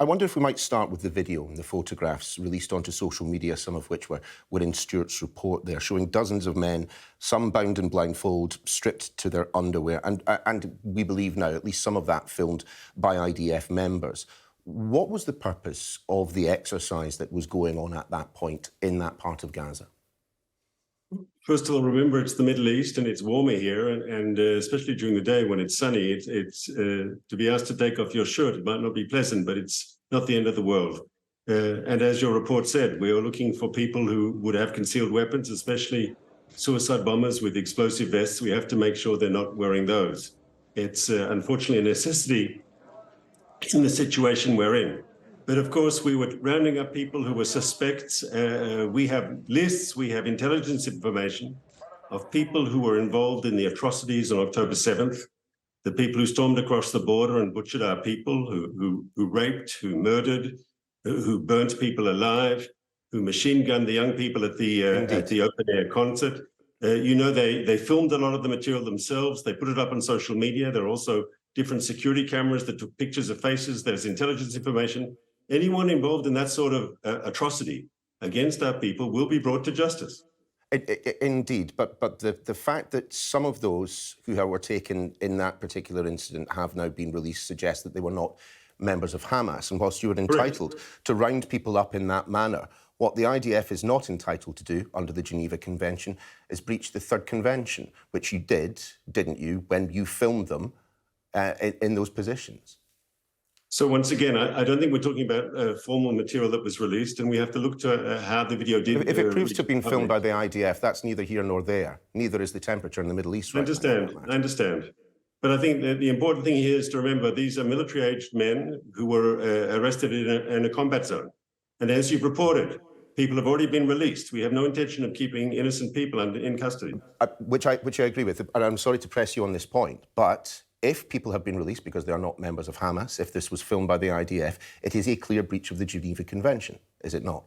I wonder if we might start with the video and the photographs released onto social media, some of which were in Stuart's report there, showing dozens of men, some bound in blindfold, stripped to their underwear, and we believe now at least some of that filmed by IDF members. What was the purpose of the exercise that was going on at that point in that part of Gaza? First of all, remember it's the Middle East and it's warmer here, and especially during the day when it's sunny, it's to be asked to take off your shirt. It might not be pleasant, but it's not the end of the world. And as your report said, we are looking for people who would have concealed weapons, especially suicide bombers with explosive vests. We have to make sure they're not wearing those. It's unfortunately a necessity in the situation we're in. But of course, we were rounding up people who were suspects. We have lists, we have intelligence information of people who were involved in the atrocities on October 7th, the people who stormed across the border and butchered our people, who raped, who murdered, who burnt people alive, who machine gunned the young people at the open-air concert. You know, they filmed a lot of the material themselves. They put it up on social media. There are also different security cameras that took pictures of faces. There's intelligence information. Anyone involved in that sort of atrocity against our people will be brought to justice. Indeed, but the fact that some of those who were taken in that particular incident have now been released suggests that they were not members of Hamas. And whilst you were entitled to round people up in that manner, what the IDF is not entitled to do under the Geneva Convention is breach the Third Convention, which you did, didn't you, when you filmed them in those positions? So once again, I don't think we're talking about formal material that was released, and we have to look to how the video did. If it proves to have been filmed by the IDF, that's neither here nor there. Neither is the temperature in the Middle East right now. I understand. But I think that the important thing here is to remember these are military-aged men who were arrested in a combat zone. And as you've reported, people have already been released. We have no intention of keeping innocent people in custody. Which I agree with, and I'm sorry to press you on this point, but if people have been released because they are not members of Hamas, if this was filmed by the IDF, it is a clear breach of the Geneva Convention, is it not?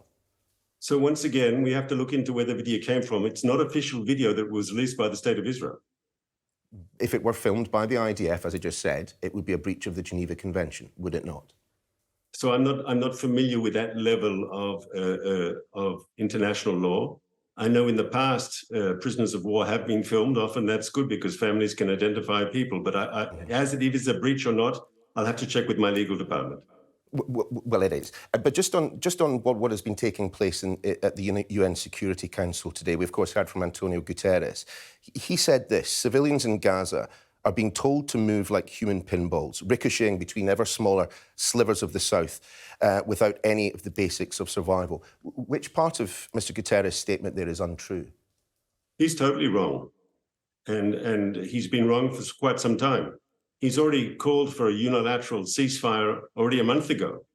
So once again, we have to look into where the video came from. It's not official video that was released by the State of Israel. If it were filmed by the IDF, as I just said, it would be a breach of the Geneva Convention, would it not? So I'm not familiar with that level of international law. I know in the past, prisoners of war have been filmed. Often that's good because families can identify people. But as it is a breach or not, I'll have to check with my legal department. Well, it is. But just on what has been taking place at the UN Security Council today, we of course heard from Antonio Guterres. He said this: civilians in Gaza are being told to move like human pinballs, ricocheting between ever smaller slivers of the south without any of the basics of survival. Which part of Mr. Guterres' statement there is untrue? He's totally wrong. And he's been wrong for quite some time. He's already called for a unilateral ceasefire already a month ago.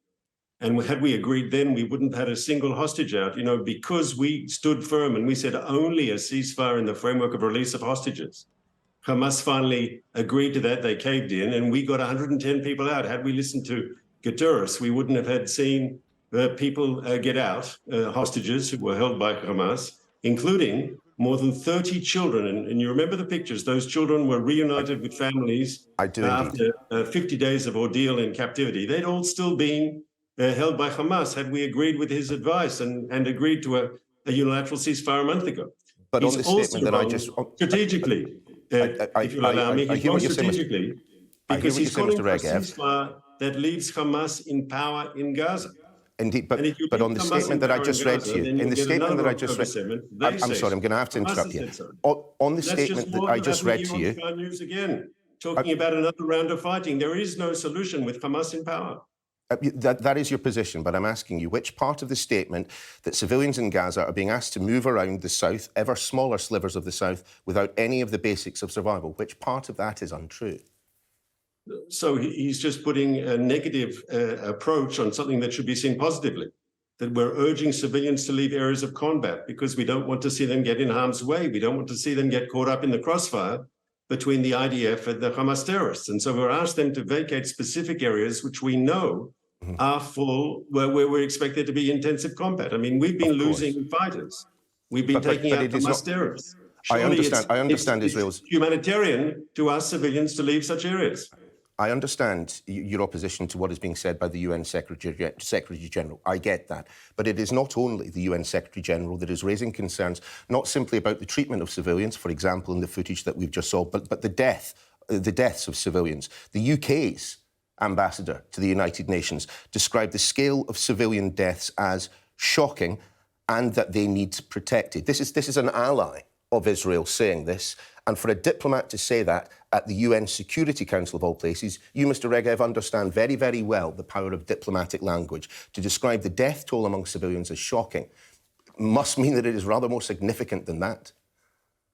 And had we agreed then, we wouldn't have had a single hostage out, you know, because we stood firm and we said only a ceasefire in the framework of release of hostages. Hamas finally agreed to that. They caved in, and we got 110 people out. Had we listened to Guterres, we wouldn't have had seen people get out, hostages who were held by Hamas, including more than 30 children. And you remember the pictures. Those children were reunited with families after 50 days of ordeal in captivity. They'd all still been held by Hamas had we agreed with his advice and agreed to a unilateral ceasefire a month ago. But on the statement that I just... strategically, if you'll allow me, he's wrong strategically because he's calling for a ceasefire that leaves Hamas in power in Gaza. Indeed, but on the statement that I just read to you, in the statement that I just read, I'm sorry, I'm going to have to interrupt you. On the statement that I just read to you, news again, talking about another round of fighting. There is no solution with Hamas in power. That is your position, but I'm asking you which part of the statement that civilians in Gaza are being asked to move around the south, ever smaller slivers of the south, without any of the basics of survival, which part of that is untrue? So he's just putting a negative approach on something that should be seen positively, that we're urging civilians to leave areas of combat because we don't want to see them get in harm's way. We don't want to see them get caught up in the crossfire between the IDF and the Hamas terrorists. And so we're asked them to vacate specific areas which we know are full, where we expect there to be intensive combat. I mean, we've been losing fighters. We've been taking out Hamas terrorists. I understand Israel's... It's humanitarian to ask civilians to leave such areas. I understand your opposition to what is being said by the UN Secretary-General. I get that. But it is not only the UN Secretary-General that is raising concerns, not simply about the treatment of civilians, for example, in the footage that we've just saw, but the deaths of civilians. The UK's ambassador to the United Nations described the scale of civilian deaths as shocking and that they need protected. This is an ally of Israel saying this. And for a diplomat to say that at the UN Security Council of all places, you, Mr. Regev, understand very, very well the power of diplomatic language. To describe the death toll among civilians as shocking must mean that it is rather more significant than that.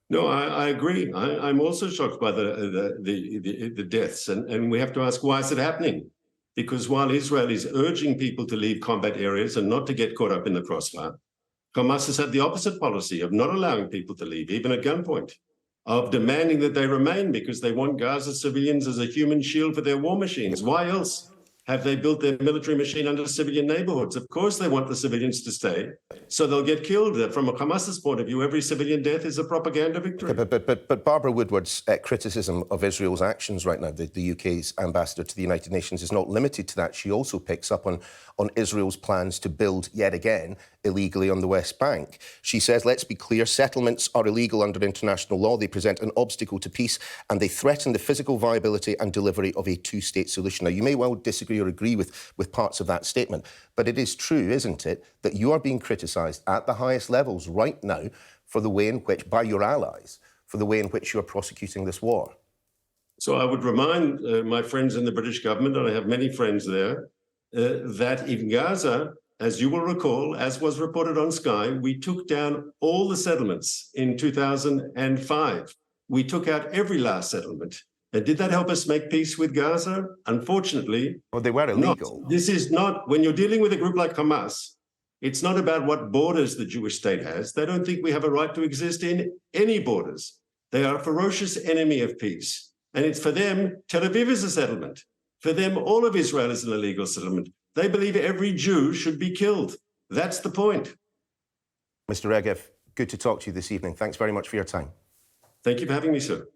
No, I agree. I'm also shocked by the deaths, and we have to ask, why is it happening? Because while Israel is urging people to leave combat areas and not to get caught up in the crossfire, Hamas has had the opposite policy of not allowing people to leave, even at gunpoint, of demanding that they remain because they want Gaza civilians as a human shield for their war machines. Why else have they built their military machine under civilian neighborhoods? Of course they want the civilians to stay, so they'll get killed. From a Hamas's point of view, every civilian death is a propaganda victory. But Barbara Woodward's criticism of Israel's actions right now, the UK's ambassador to the United Nations, is not limited to that. She also picks up on Israel's plans to build, yet again, illegally on the West Bank. She says, let's be clear, settlements are illegal under international law. They present an obstacle to peace and they threaten the physical viability and delivery of a two-state solution. Now, you may well disagree or agree with parts of that statement, but it is true, isn't it, that you are being criticised at the highest levels right now for the way in which, by your allies, for the way in which you are prosecuting this war. So I would remind my friends in the British government, and I have many friends there, that in Gaza, as you will recall, as was reported on Sky, we took down all the settlements in 2005. We took out every last settlement. And did that help us make peace with Gaza? Unfortunately, well, they were illegal. Not. This is not, when you're dealing with a group like Hamas, it's not about what borders the Jewish state has. They don't think we have a right to exist in any borders. They are a ferocious enemy of peace. And it's for them, Tel Aviv is a settlement. For them, all of Israel is an illegal settlement. They believe every Jew should be killed. That's the point. Mr. Regev, good to talk to you this evening. Thanks very much for your time. Thank you for having me, sir.